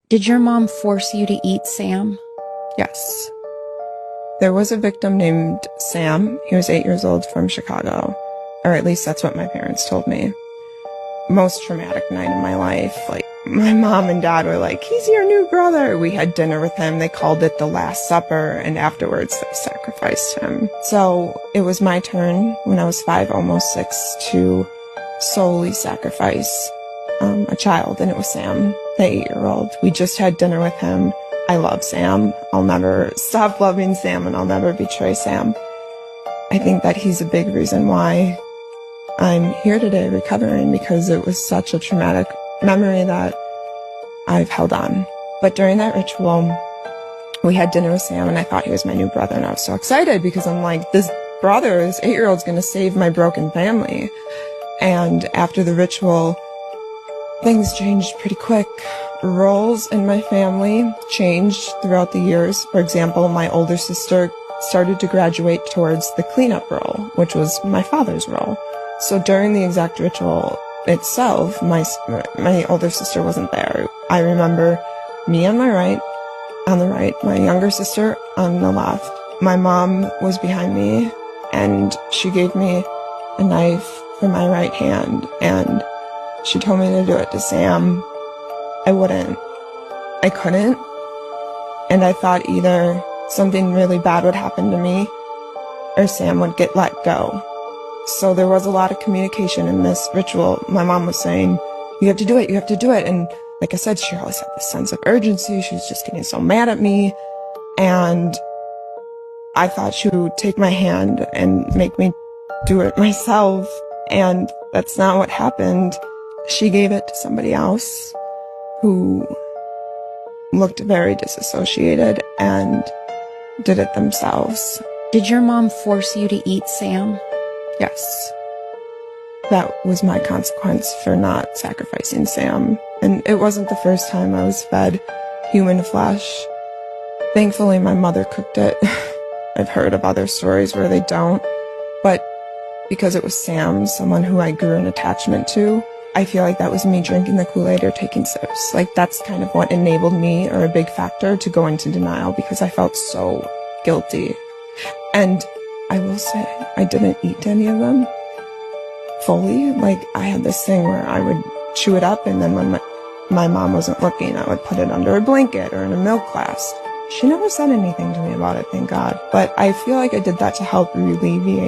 Did your mom force you to eat Sam? Yes. There was a victim named Sam. He was 8 years old from Chicago, or at least that's what my parents told me. Most traumatic night in my life. Like, my mom and dad were like, he's your new brother. We had dinner with him. They called it the Last Supper, and afterwards they sacrificed him. So it was my turn when I was 5, almost 6, to solely sacrifice a child, and it was Sam, the 8-year-old. We just had dinner with him. I love Sam. I'll never stop loving Sam, and I'll never betray Sam. I think that he's a big reason why I'm here today recovering, because it was such a traumatic memory that I've held on. But during that ritual, we had dinner with Sam, and I thought he was my new brother, and I was so excited because I'm like, this brother, this 8-year-old's gonna save my broken family. And after the ritual, things changed pretty quick. Roles in my family changed throughout the years. For example, my older sister started to graduate towards the cleanup role, which was my father's role. So during the exact ritual itself, my older sister wasn't there. I remember me on the right, my younger sister on the left. My mom was behind me, and she gave me a knife for my right hand, and she told me to do it to Sam. I wouldn't. I couldn't. And I thought either something really bad would happen to me or Sam would get let go. So there was a lot of communication in this ritual. My mom was saying, you have to do it, you have to do it. And like I said, she always had this sense of urgency. She was just getting so mad at me. And I thought she would take my hand and make me do it myself. And that's not what happened. She gave it to somebody else who looked very disassociated and did it themselves. Did your mom force you to eat Sam? Yes. That was my consequence for not sacrificing Sam. And it wasn't the first time I was fed human flesh. Thankfully, my mother cooked it. I've heard of other stories where they don't. But because it was Sam, someone who I grew an attachment to, I feel like that was me drinking the Kool-Aid or taking sips. Like, that's kind of what enabled me, or a big factor, to go into denial, because I felt so guilty. And I will say, I didn't eat any of them fully. Like, I had this thing where I would chew it up, and then when my mom wasn't looking, I would put it under a blanket or in a milk glass. She never said anything to me about it, thank God. But I feel like I did that to help alleviate